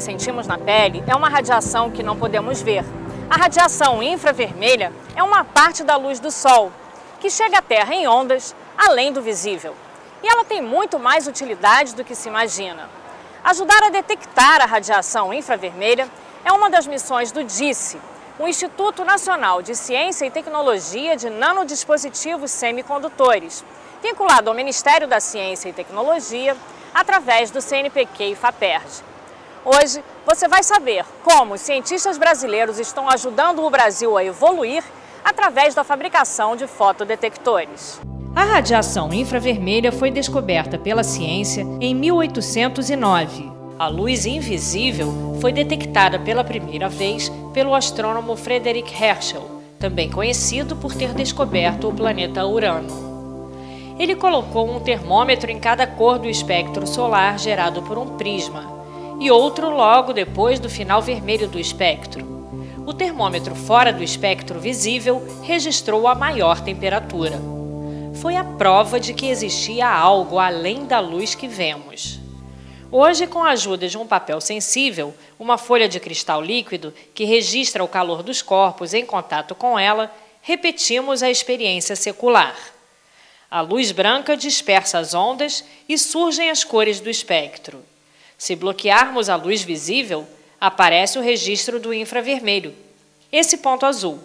sentimos na pele é uma radiação que não podemos ver. A radiação infravermelha é uma parte da luz do Sol, que chega à Terra em ondas, além do visível. E ela tem muito mais utilidade do que se imagina. Ajudar a detectar a radiação infravermelha é uma das missões do DISSE, o Instituto Nacional de Ciência e Tecnologia de Nanodispositivos Semicondutores, vinculado ao Ministério da Ciência e Tecnologia através do CNPq e FAPERJ. Hoje você vai saber como os cientistas brasileiros estão ajudando o Brasil a evoluir através da fabricação de fotodetectores. A radiação infravermelha foi descoberta pela ciência em 1809. A luz invisível foi detectada pela primeira vez pelo astrônomo Frederick Herschel, também conhecido por ter descoberto o planeta Urano. Ele colocou um termômetro em cada cor do espectro solar gerado por um prisma, e outro logo depois do final vermelho do espectro. O termômetro fora do espectro visível registrou a maior temperatura. Foi a prova de que existia algo além da luz que vemos. Hoje, com a ajuda de um papel sensível, uma folha de cristal líquido que registra o calor dos corpos em contato com ela, repetimos a experiência secular. A luz branca dispersa as ondas e surgem as cores do espectro. Se bloquearmos a luz visível, aparece o registro do infravermelho, esse ponto azul.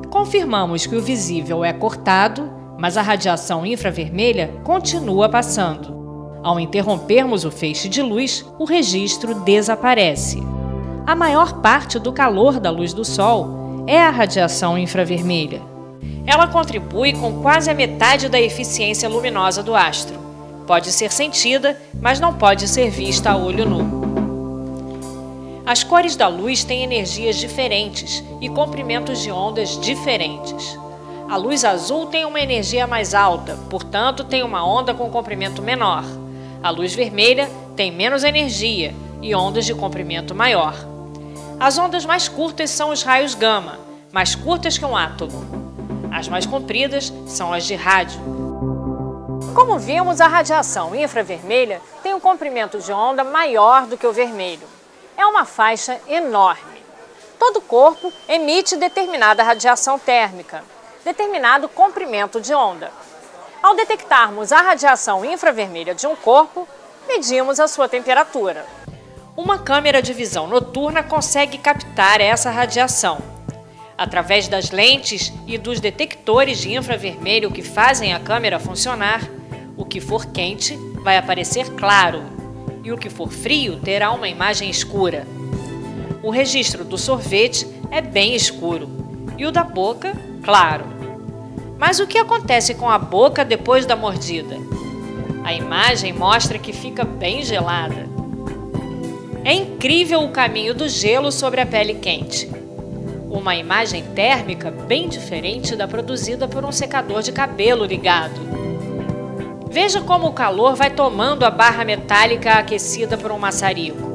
Confirmamos que o visível é cortado, mas a radiação infravermelha continua passando. Ao interrompermos o feixe de luz, o registro desaparece. A maior parte do calor da luz do Sol é a radiação infravermelha. Ela contribui com quase a metade da eficiência luminosa do astro. Pode ser sentida, mas não pode ser vista a olho nu. As cores da luz têm energias diferentes e comprimentos de ondas diferentes. A luz azul tem uma energia mais alta, portanto tem uma onda com comprimento menor. A luz vermelha tem menos energia e ondas de comprimento maior. As ondas mais curtas são os raios gama, mais curtas que um átomo. As mais compridas são as de rádio. Como vimos, a radiação infravermelha tem um comprimento de onda maior do que o vermelho. É uma faixa enorme. Todo corpo emite determinada radiação térmica, determinado comprimento de onda. Ao detectarmos a radiação infravermelha de um corpo, medimos a sua temperatura. Uma câmera de visão noturna consegue captar essa radiação. Através das lentes e dos detectores de infravermelho que fazem a câmera funcionar, o que for quente vai aparecer claro e o que for frio terá uma imagem escura. O registro do sorvete é bem escuro e o da boca, claro. Mas o que acontece com a boca depois da mordida? A imagem mostra que fica bem gelada. É incrível o caminho do gelo sobre a pele quente. Uma imagem térmica bem diferente da produzida por um secador de cabelo ligado. Veja como o calor vai tomando a barra metálica aquecida por um maçarico.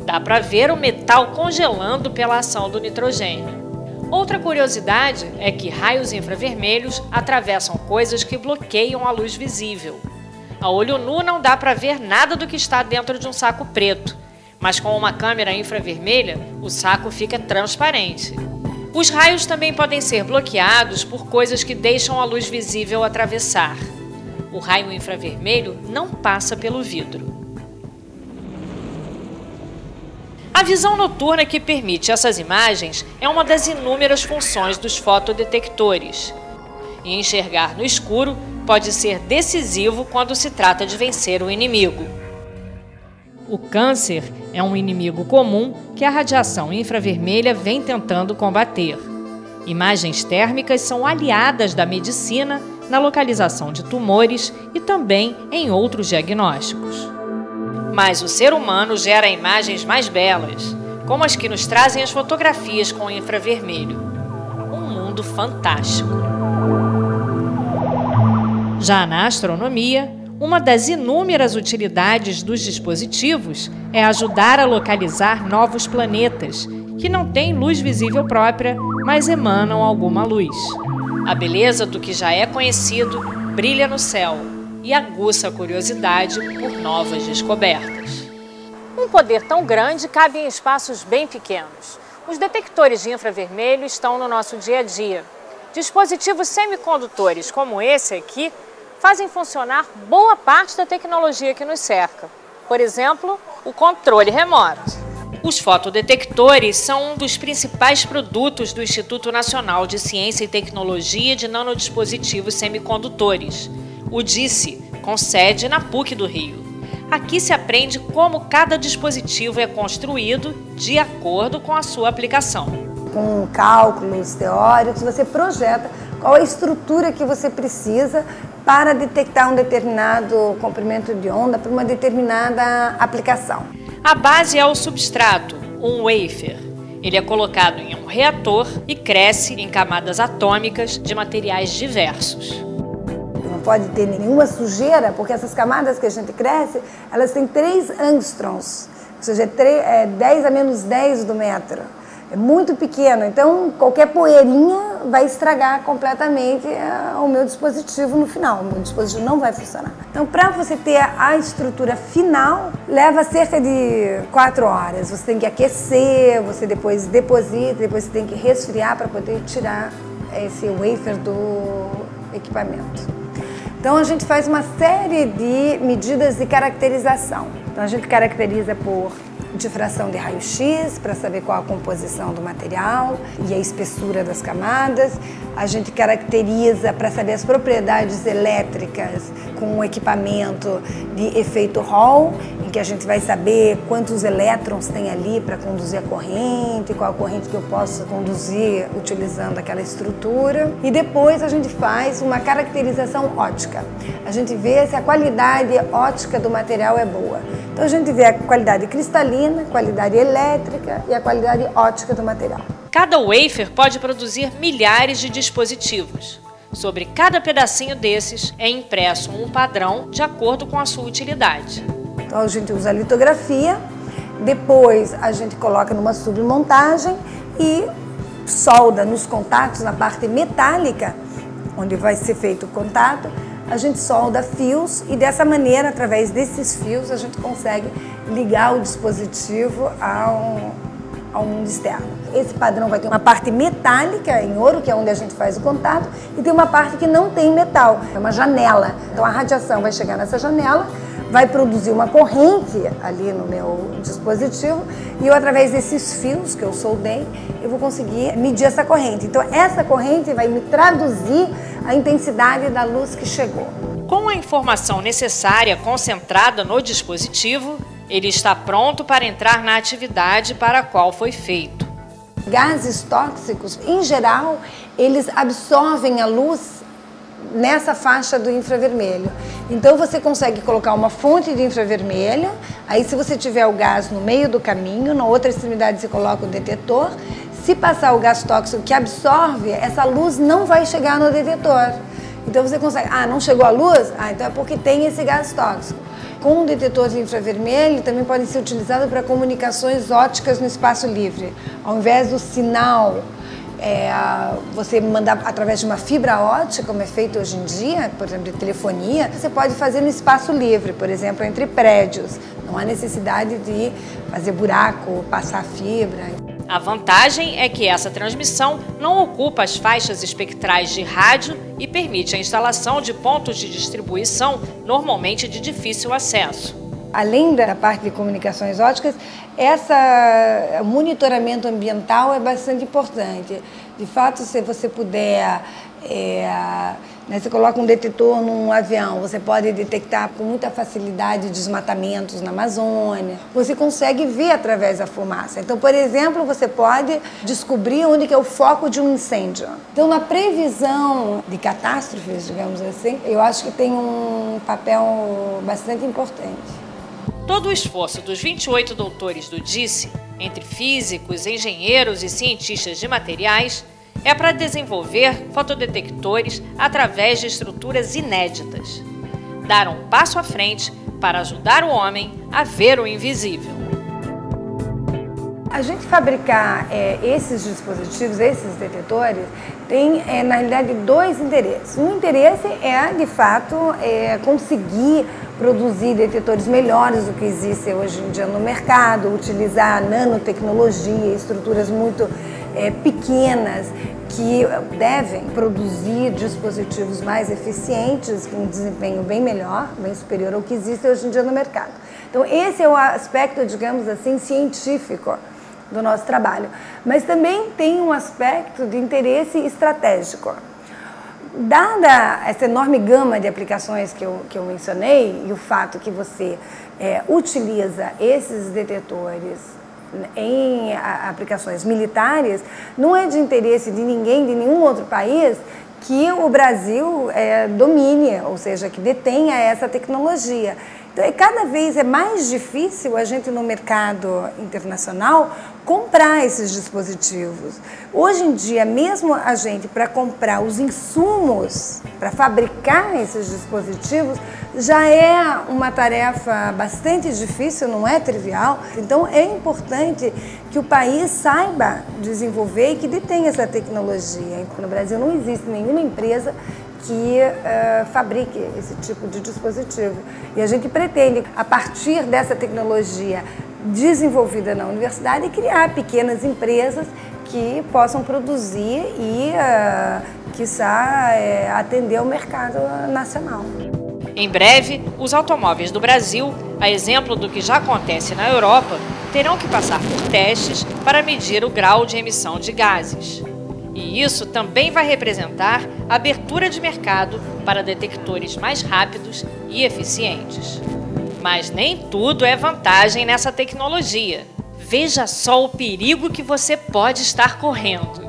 Dá para ver o metal congelando pela ação do nitrogênio. Outra curiosidade é que raios infravermelhos atravessam coisas que bloqueiam a luz visível. A olho nu não dá para ver nada do que está dentro de um saco preto, mas com uma câmera infravermelha, o saco fica transparente. Os raios também podem ser bloqueados por coisas que deixam a luz visível atravessar. O raio infravermelho não passa pelo vidro. A visão noturna que permite essas imagens é uma das inúmeras funções dos fotodetectores. E enxergar no escuro pode ser decisivo quando se trata de vencer o inimigo. O câncer é um inimigo comum que a radiação infravermelha vem tentando combater. Imagens térmicas são aliadas da medicina na localização de tumores e também em outros diagnósticos. Mas o ser humano gera imagens mais belas, como as que nos trazem as fotografias com infravermelho. Um mundo fantástico. Já na astronomia, uma das inúmeras utilidades dos dispositivos é ajudar a localizar novos planetas, que não têm luz visível própria, mas emanam alguma luz. A beleza do que já é conhecido brilha no céu e aguça a curiosidade por novas descobertas. Um poder tão grande cabe em espaços bem pequenos. Os detectores de infravermelho estão no nosso dia a dia. Dispositivos semicondutores como esse aqui fazem funcionar boa parte da tecnologia que nos cerca. Por exemplo, o controle remoto. Os fotodetectores são um dos principais produtos do Instituto Nacional de Ciência e Tecnologia de Nanodispositivos Semicondutores, o DISSE, com sede na PUC do Rio. Aqui se aprende como cada dispositivo é construído de acordo com a sua aplicação. Com cálculos teóricos, você projeta qual a estrutura que você precisa para detectar um determinado comprimento de onda para uma determinada aplicação. A base é o substrato, um wafer. Ele é colocado em um reator e cresce em camadas atômicas de materiais diversos. Não pode ter nenhuma sujeira, porque essas camadas que a gente cresce, elas têm 3 angstroms, ou seja, 10 a menos 10 do metro. É muito pequeno, então qualquer poeirinha vai estragar completamente o meu dispositivo no final. O meu dispositivo não vai funcionar. Então, para você ter a estrutura final, leva cerca de 4 horas. Você tem que aquecer, você depois deposita, depois você tem que resfriar para poder tirar esse wafer do equipamento. Então, a gente faz uma série de medidas de caracterização. Então, a gente caracteriza por difração de raio-x para saber qual a composição do material e a espessura das camadas. A gente caracteriza para saber as propriedades elétricas com o equipamento de efeito Hall, em que a gente vai saber quantos elétrons tem ali para conduzir a corrente, qual a corrente que eu posso conduzir utilizando aquela estrutura. E depois a gente faz uma caracterização óptica. A gente vê se a qualidade óptica do material é boa. Então a gente vê a qualidade cristalina, qualidade elétrica e a qualidade óptica do material. Cada wafer pode produzir milhares de dispositivos. Sobre cada pedacinho desses é impresso um padrão de acordo com a sua utilidade. Então a gente usa a litografia, depois a gente coloca numa submontagem e solda nos contatos na parte metálica, onde vai ser feito o contato. A gente solda fios e dessa maneira, através desses fios, a gente consegue ligar o dispositivo ao mundo externo. Esse padrão vai ter uma parte metálica em ouro, que é onde a gente faz o contato, e tem uma parte que não tem metal, é uma janela. Então a radiação vai chegar nessa janela, vai produzir uma corrente ali no meu dispositivo e eu, através desses fios que eu soldei, eu vou conseguir medir essa corrente. Então essa corrente vai me traduzir a intensidade da luz que chegou. Com a informação necessária concentrada no dispositivo, ele está pronto para entrar na atividade para a qual foi feito. Gases tóxicos, em geral, eles absorvem a luz nessa faixa do infravermelho. Então você consegue colocar uma fonte de infravermelho, aí se você tiver o gás no meio do caminho, na outra extremidade você coloca o detetor. Se passar o gás tóxico que absorve, essa luz não vai chegar no detetor. Então você consegue, não chegou a luz? Então é porque tem esse gás tóxico. Com o detetor de infravermelho também podem ser utilizados para comunicações ópticas no espaço livre. Ao invés do sinal você mandar através de uma fibra óptica, como é feito hoje em dia, por exemplo, de telefonia, você pode fazer no espaço livre, por exemplo, entre prédios. Não há necessidade de fazer buraco, passar fibra. A vantagem é que essa transmissão não ocupa as faixas espectrais de rádio e permite a instalação de pontos de distribuição normalmente de difícil acesso. Além da parte de comunicações ópticas, o monitoramento ambiental é bastante importante. De fato, se você puder, você coloca um detetor num avião, você pode detectar com muita facilidade desmatamentos na Amazônia. Você consegue ver através da fumaça. Então, por exemplo, você pode descobrir onde que é o foco de um incêndio. Então, na previsão de catástrofes, digamos assim, eu acho que tem um papel bastante importante. Todo o esforço dos 28 doutores do DISSE, entre físicos, engenheiros e cientistas de materiais, é para desenvolver fotodetectores através de estruturas inéditas. Dar um passo à frente para ajudar o homem a ver o invisível. A gente fabricar esses dispositivos, esses detetores, tem, na realidade, 2 interesses. Um interesse é, de fato, conseguir produzir detetores melhores do que existem hoje em dia no mercado, utilizar nanotecnologia, estruturas muito pequenas que devem produzir dispositivos mais eficientes, com um desempenho bem melhor, bem superior ao que existe hoje em dia no mercado. Então esse é o aspecto, digamos assim, científico do nosso trabalho. Mas também tem um aspecto de interesse estratégico. Dada essa enorme gama de aplicações que eu mencionei e o fato que você utiliza esses detetores em aplicações militares, não é de interesse de ninguém, de nenhum outro país, que o Brasil domine, ou seja, que detenha essa tecnologia. Então, cada vez é mais difícil a gente no mercado internacional comprar esses dispositivos. Hoje em dia, mesmo a gente para comprar os insumos para fabricar esses dispositivos, já é uma tarefa bastante difícil, não é trivial. Então é importante que o país saiba desenvolver e que detenha essa tecnologia. No Brasil não existe nenhuma empresa que fabrique esse tipo de dispositivo. E a gente pretende, a partir dessa tecnologia desenvolvida na universidade, criar pequenas empresas que possam produzir e, quiçá, atender ao mercado nacional. Em breve, os automóveis do Brasil, a exemplo do que já acontece na Europa, terão que passar por testes para medir o grau de emissão de gases. E isso também vai representar abertura de mercado para detectores mais rápidos e eficientes. Mas nem tudo é vantagem nessa tecnologia. Veja só o perigo que você pode estar correndo.